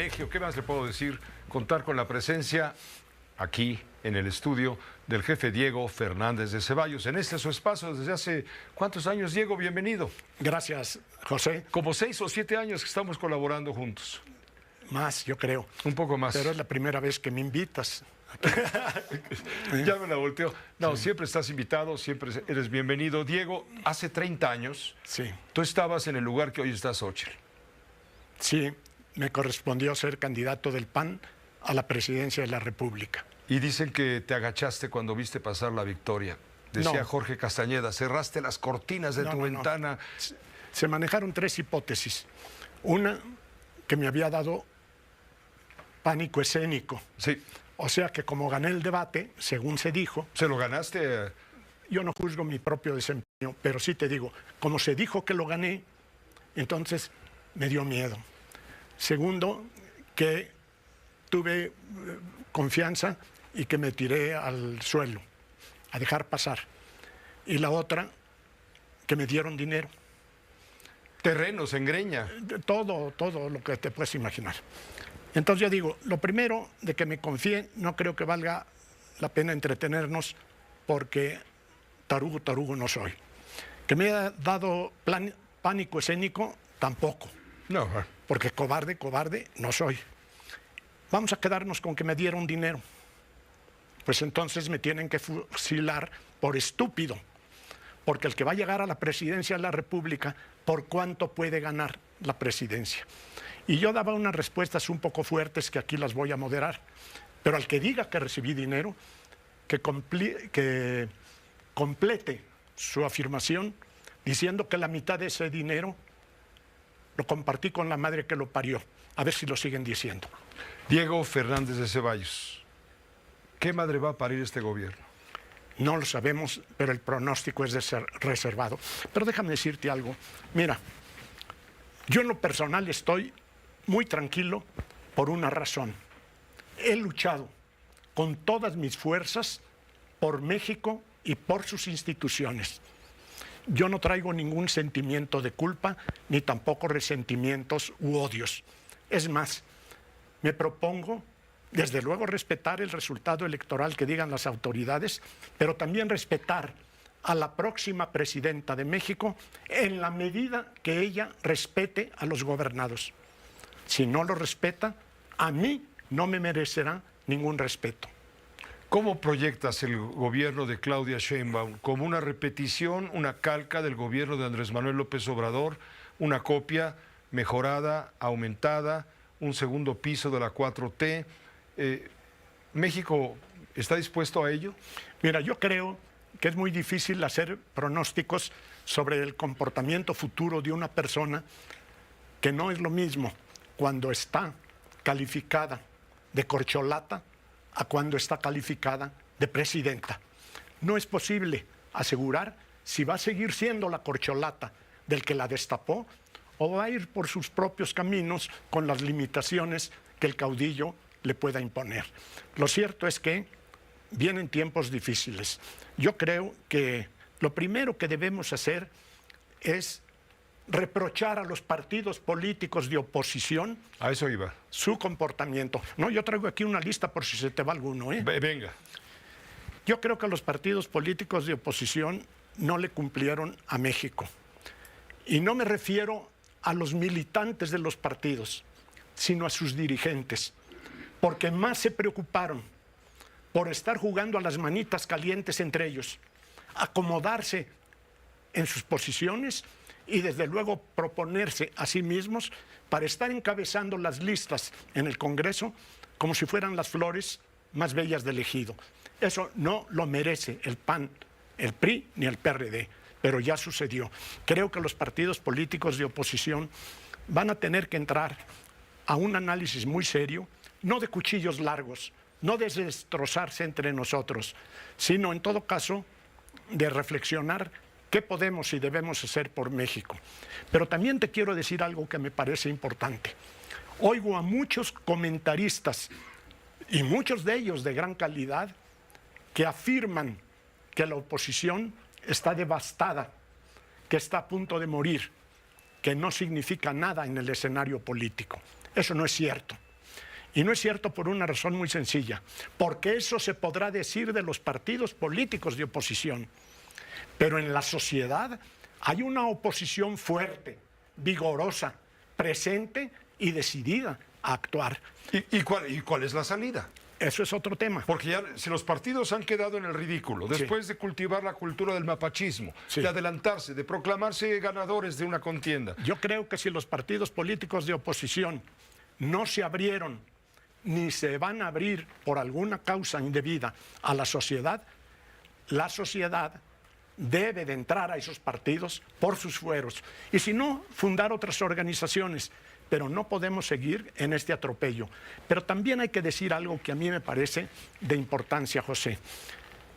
privilegio, ¿qué más le puedo decir? Contar con la presencia aquí en el estudio del jefe Diego Fernández de Ceballos. En este su espacio desde hace, ¿cuántos años, Diego? Bienvenido. Gracias, José. Como 6 o 7 años que estamos colaborando juntos. Más, yo creo. Un poco más. Pero es la primera vez que me invitas. Ya me la volteo. No, sí. Siempre estás invitado, siempre eres bienvenido. Diego, hace 30 años, sí, tú estabas en el lugar que hoy está Xóchitl. Sí, me correspondió ser candidato del PAN a la presidencia de la República. Y dicen que te agachaste cuando viste pasar la victoria. Decía No. Jorge Castañeda, cerraste las cortinas de tu ventana. Se manejaron 3 hipótesis. Una, que me había dado pánico escénico. Sí. O sea que como gané el debate, según se dijo... ¿Se lo ganaste? Yo no juzgo mi propio desempeño, pero sí te digo, como se dijo que lo gané, entonces me dio miedo. Segundo, que tuve confianza y que me tiré al suelo, a dejar pasar. Y la otra, que me dieron dinero. Terrenos en Greña. Todo lo que te puedes imaginar. Entonces yo digo, lo primero de que me confíe, no creo que valga la pena entretenernos porque tarugo no soy. Que me haya dado pánico escénico, tampoco. No. Porque cobarde no soy. Vamos a quedarnos con que me dieron dinero. Pues entonces me tienen que fusilar por estúpido. Porque el que va a llegar a la presidencia de la República, ¿por cuánto puede ganar la presidencia? Y yo daba unas respuestas un poco fuertes que aquí las voy a moderar. Pero al que diga que recibí dinero, que complete su afirmación diciendo que la mitad de ese dinero lo compartí con la madre que lo parió. A ver si lo siguen diciendo. Diego Fernández de Ceballos, ¿qué madre va a parir este gobierno? No lo sabemos, pero el pronóstico es reservado. Pero déjame decirte algo. Mira, yo en lo personal estoy muy tranquilo por una razón. He luchado con todas mis fuerzas por México y por sus instituciones. Yo no traigo ningún sentimiento de culpa, ni tampoco resentimientos u odios. Es más, me propongo, desde luego, respetar el resultado electoral que digan las autoridades, pero también respetar a la próxima presidenta de México en la medida que ella respete a los gobernados. Si no lo respeta, a mí no me merecerá ningún respeto. ¿Cómo proyectas el gobierno de Claudia Sheinbaum? ¿Como una repetición, una calca del gobierno de Andrés Manuel López Obrador? ¿Una copia mejorada, aumentada, un segundo piso de la 4T? ¿México está dispuesto a ello? Mira, yo creo que es muy difícil hacer pronósticos sobre el comportamiento futuro de una persona, que no es lo mismo cuando está calificada de corcholata a cuando está calificada de presidenta. No es posible asegurar si va a seguir siendo la corcholata del que la destapó o va a ir por sus propios caminos con las limitaciones que el caudillo le pueda imponer. Lo cierto es que vienen tiempos difíciles. Yo creo que lo primero que debemos hacer es reprochar a los partidos políticos de oposición a eso iba su comportamiento. No, yo traigo aquí una lista por si se te va alguno, ¿eh? Venga. Yo creo que los partidos políticos de oposición no le cumplieron a México. Y no me refiero a los militantes de los partidos, sino a sus dirigentes, porque más se preocuparon por estar jugando a las manitas calientes entre ellos, acomodarse en sus posiciones y desde luego proponerse a sí mismos para estar encabezando las listas en el Congreso como si fueran las flores más bellas del ejido. Eso no lo merece el PAN, el PRI ni el PRD, pero ya sucedió. Creo que los partidos políticos de oposición van a tener que entrar a un análisis muy serio, no de cuchillos largos, no de destrozarse entre nosotros, sino en todo caso de reflexionar qué podemos y debemos hacer por México. Pero también te quiero decir algo que me parece importante. Oigo a muchos comentaristas, y muchos de ellos de gran calidad, que afirman que la oposición está devastada, que está a punto de morir, que no significa nada en el escenario político. Eso no es cierto. Y no es cierto por una razón muy sencilla, porque eso se podrá decir de los partidos políticos de oposición, pero en la sociedad hay una oposición fuerte, vigorosa, presente y decidida a actuar. ¿Y cuál es la salida? Eso es otro tema. Porque ya si los partidos han quedado en el ridículo, después de cultivar la cultura del mapachismo, de adelantarse, de proclamarse ganadores de una contienda. Yo creo que si los partidos políticos de oposición no se abrieron ni se van a abrir por alguna causa indebida a la sociedad debe de entrar a esos partidos por sus fueros. Y si no, fundar otras organizaciones. Pero no podemos seguir en este atropello. Pero también hay que decir algo que a mí me parece de importancia, José.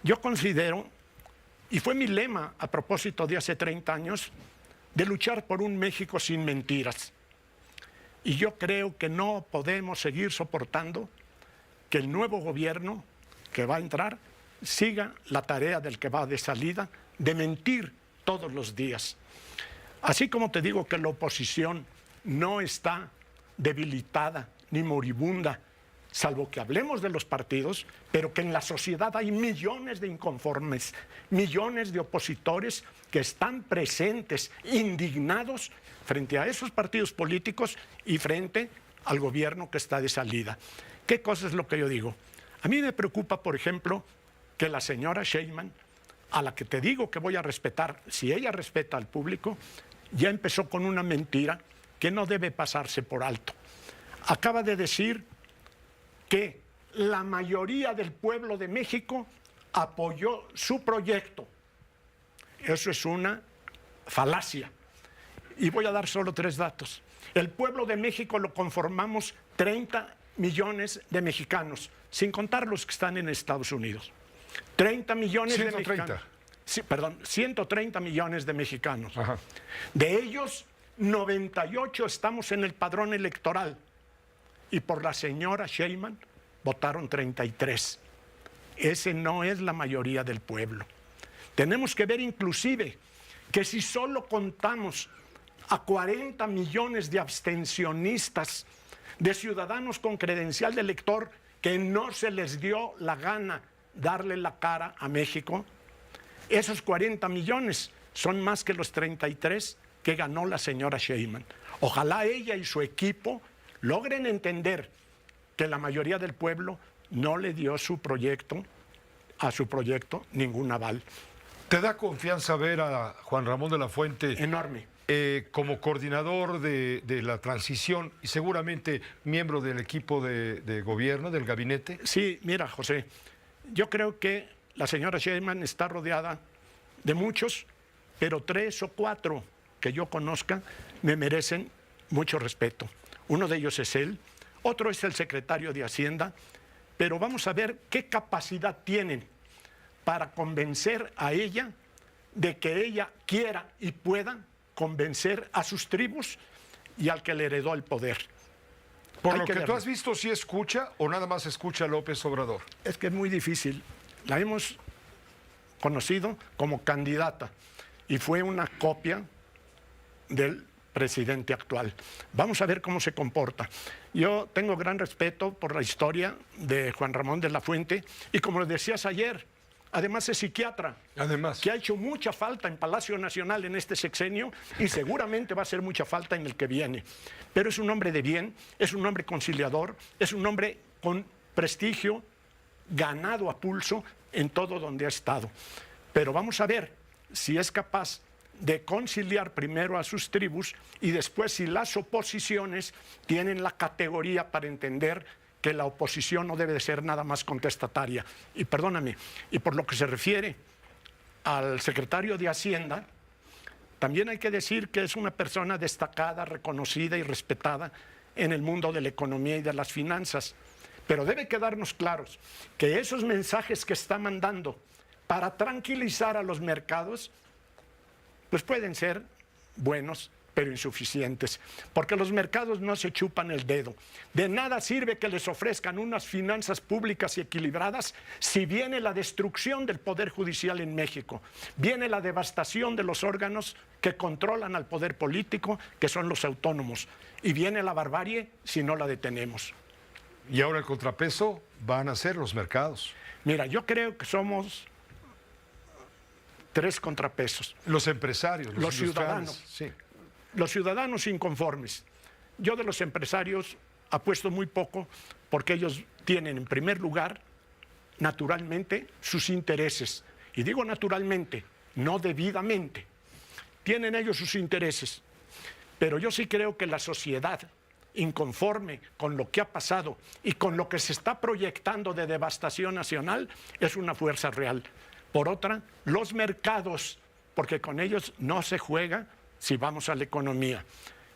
Yo considero, y fue mi lema a propósito de hace 30 años, de luchar por un México sin mentiras. Y yo creo que no podemos seguir soportando que el nuevo gobierno que va a entrar siga la tarea del que va de salida, de mentir todos los días. Así como te digo que la oposición no está debilitada ni moribunda, salvo que hablemos de los partidos, pero que en la sociedad hay millones de inconformes, millones de opositores que están presentes, indignados frente a esos partidos políticos y frente al gobierno que está de salida. ¿Qué cosa es lo que yo digo? A mí me preocupa, por ejemplo, que la señora Sheinbaum, a la que te digo que voy a respetar, si ella respeta al público, ya empezó con una mentira que no debe pasarse por alto. Acaba de decir que la mayoría del pueblo de México apoyó su proyecto. Eso es una falacia. Y voy a dar solo 3 datos. El pueblo de México lo conformamos 30 millones de mexicanos, sin contar los que están en Estados Unidos. 30 millones 130. de mexicanos. Sí, perdón, 130 millones de mexicanos. Ajá. De ellos, 98 estamos en el padrón electoral y por la señora Sheinbaum votaron 33. Ese no es la mayoría del pueblo. Tenemos que ver inclusive que si solo contamos a 40 millones de abstencionistas, de ciudadanos con credencial de elector que no se les dio la gana darle la cara a México, esos 40 millones son más que los 33 que ganó la señora Sheinbaum. Ojalá ella y su equipo logren entender que la mayoría del pueblo no le dio a su proyecto ningún aval. ¿Te da confianza ver a Juan Ramón de la Fuente Enorme. Como coordinador de la transición y seguramente miembro del equipo de gobierno, del gabinete? Sí, mira, José, yo creo que la señora Sheinbaum está rodeada de muchos, pero 3 o 4 que yo conozca me merecen mucho respeto. Uno de ellos es él, otro es el secretario de Hacienda, pero vamos a ver qué capacidad tienen para convencer a ella de que ella quiera y pueda convencer a sus tribus y al que le heredó el poder. Por lo que tú has visto, ¿sí escucha o nada más escucha a López Obrador? Es que es muy difícil. La hemos conocido como candidata y fue una copia del presidente actual. Vamos a ver cómo se comporta. Yo tengo gran respeto por la historia de Juan Ramón de la Fuente y como decías ayer, además es psiquiatra, que ha hecho mucha falta en Palacio Nacional en este sexenio y seguramente va a hacer mucha falta en el que viene. Pero es un hombre de bien, es un hombre conciliador, es un hombre con prestigio, ganado a pulso en todo donde ha estado. Pero vamos a ver si es capaz de conciliar primero a sus tribus y después si las oposiciones tienen la categoría para entender que la oposición no debe de ser nada más contestataria. Y perdóname, y por lo que se refiere al secretario de Hacienda, también hay que decir que es una persona destacada, reconocida y respetada en el mundo de la economía y de las finanzas. Pero debe quedarnos claros que esos mensajes que está mandando para tranquilizar a los mercados, pues pueden ser buenos, pero insuficientes, porque los mercados no se chupan el dedo. De nada sirve que les ofrezcan unas finanzas públicas y equilibradas si viene la destrucción del Poder Judicial en México, viene la devastación de los órganos que controlan al poder político, que son los autónomos, y viene la barbarie si no la detenemos. Y ahora el contrapeso van a ser los mercados. Mira, yo creo que somos 3 contrapesos. Los empresarios, los ciudadanos. Sí. Los ciudadanos inconformes. Yo de los empresarios apuesto muy poco porque ellos tienen en primer lugar, naturalmente, sus intereses. Y digo naturalmente, no debidamente. Tienen ellos sus intereses. Pero yo sí creo que la sociedad inconforme con lo que ha pasado y con lo que se está proyectando de devastación nacional es una fuerza real. Por otra, los mercados, porque con ellos no se juega si vamos a la economía.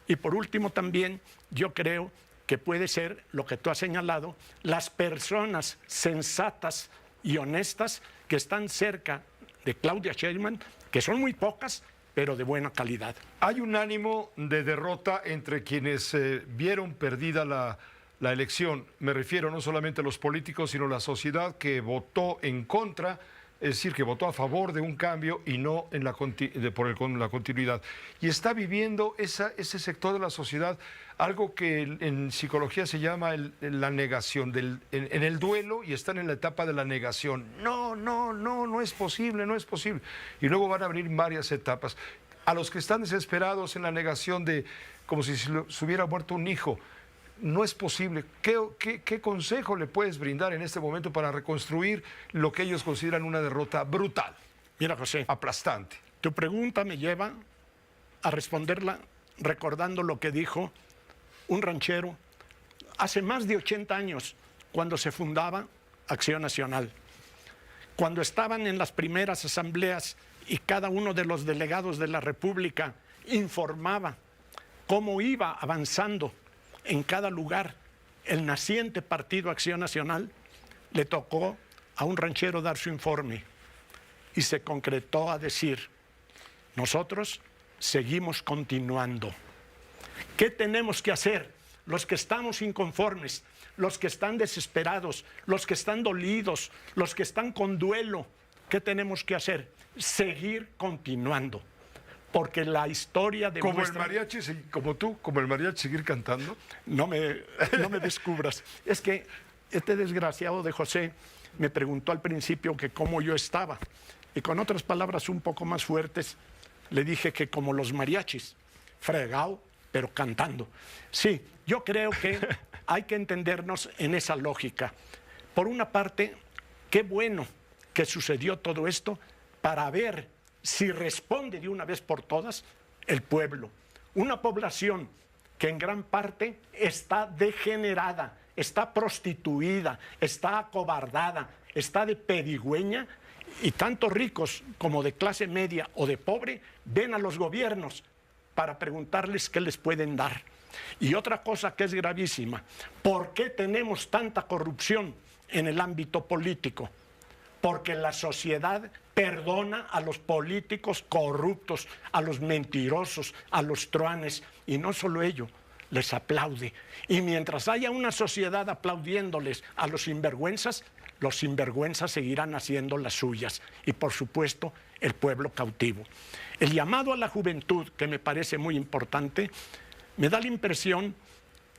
Y por último también, yo creo que puede ser lo que tú has señalado, las personas sensatas y honestas que están cerca de Claudia Sheinbaum, que son muy pocas, pero de buena calidad. Hay un ánimo de derrota entre quienes vieron perdida la elección. Me refiero no solamente a los políticos, sino a la sociedad que votó en contra, es decir, que votó a favor de un cambio y no en la continuidad. Y está viviendo ese sector de la sociedad algo que en psicología se llama la negación, en el duelo, y están en la etapa de la negación. No es posible, no es posible. Y luego van a venir varias etapas. A los que están desesperados en la negación de como si se hubiera muerto un hijo, no es posible. ¿Qué consejo le puedes brindar en este momento para reconstruir lo que ellos consideran una derrota brutal? Mira, José, aplastante. Tu pregunta me lleva a responderla recordando lo que dijo un ranchero hace más de 80 años, cuando se fundaba Acción Nacional. Cuando estaban en las primeras asambleas y cada uno de los delegados de la República informaba cómo iba avanzando en cada lugar el naciente Partido Acción Nacional, le tocó a un ranchero dar su informe y se concretó a decir: nosotros seguimos continuando. ¿Qué tenemos que hacer? Los que estamos inconformes, los que están desesperados, los que están dolidos, los que están con duelo, ¿qué tenemos que hacer? Seguir continuando. Porque la historia de como el mariachi, como tú, como el mariachi, seguir cantando. No me descubras. Es que este desgraciado de José me preguntó al principio que cómo yo estaba. Y con otras palabras un poco más fuertes, le dije que como los mariachis, fregado, pero cantando. Sí, yo creo que hay que entendernos en esa lógica. Por una parte, qué bueno que sucedió todo esto para ver si responde de una vez por todas el pueblo. Una población que en gran parte está degenerada, está prostituida, está acobardada, está de pedigüeña, y tanto ricos como de clase media o de pobre ven a los gobiernos para preguntarles qué les pueden dar. Y otra cosa que es gravísima, ¿por qué tenemos tanta corrupción en el ámbito político? Porque la sociedad perdona a los políticos corruptos, a los mentirosos, a los truanes, y no solo ello, les aplaude. Y mientras haya una sociedad aplaudiéndoles a los sinvergüenzas seguirán haciendo las suyas. Y por supuesto, el pueblo cautivo. El llamado a la juventud, que me parece muy importante, me da la impresión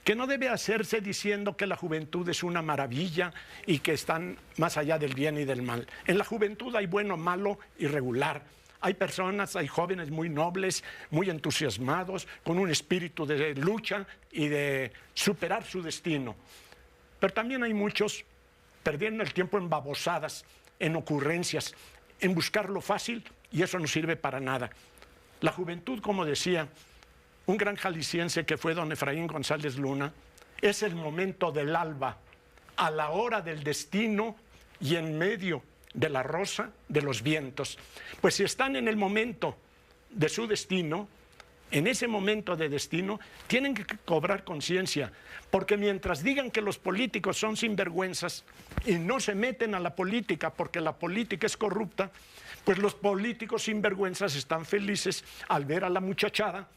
que no debe hacerse diciendo que la juventud es una maravilla y que están más allá del bien y del mal. En la juventud hay bueno, malo y regular. Hay personas, hay jóvenes muy nobles, muy entusiasmados, con un espíritu de lucha y de superar su destino. Pero también hay muchos perdiendo el tiempo en babosadas, en ocurrencias, en buscar lo fácil, y eso no sirve para nada. La juventud, como decía un gran jalisciense que fue don Efraín González Luna, es el momento del alba, a la hora del destino y en medio de la rosa de los vientos. Pues si están en el momento de su destino, en ese momento de destino, tienen que cobrar conciencia, porque mientras digan que los políticos son sinvergüenzas y no se meten a la política porque la política es corrupta, pues los políticos sinvergüenzas están felices al ver a la muchachada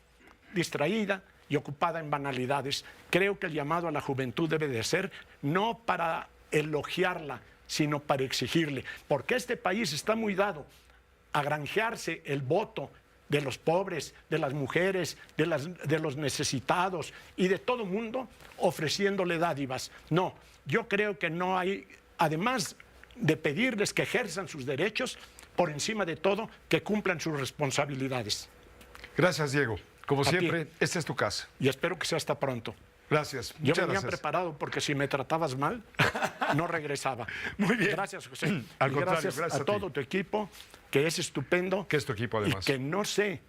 distraída y ocupada en banalidades. Creo que el llamado a la juventud debe de ser no para elogiarla, sino para exigirle, porque este país está muy dado a granjearse el voto de los pobres, de las mujeres, de los necesitados y de todo mundo ofreciéndole dádivas. No, yo creo que no hay, además de pedirles que ejerzan sus derechos, por encima de todo, que cumplan sus responsabilidades. Gracias, Diego. Como A siempre, ti. esta es tu casa. Y espero que sea hasta pronto. Gracias. Yo Muchas venía gracias. preparado porque si me tratabas mal, no regresaba. Muy bien. Gracias, José. Al Y contrario, gracias gracias a a ti. todo tu equipo, que es estupendo. Que es tu equipo, además. Y que no sé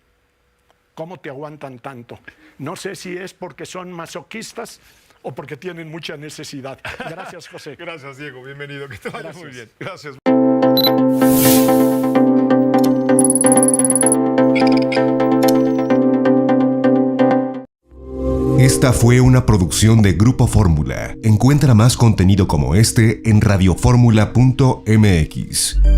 cómo te aguantan tanto. No sé si es porque son masoquistas o porque tienen mucha necesidad. Gracias, José. Gracias, Diego. Bienvenido. Que te vaya Gracias. muy bien. Gracias. Esta fue una producción de Grupo Fórmula. Encuentra más contenido como este en radioformula.mx.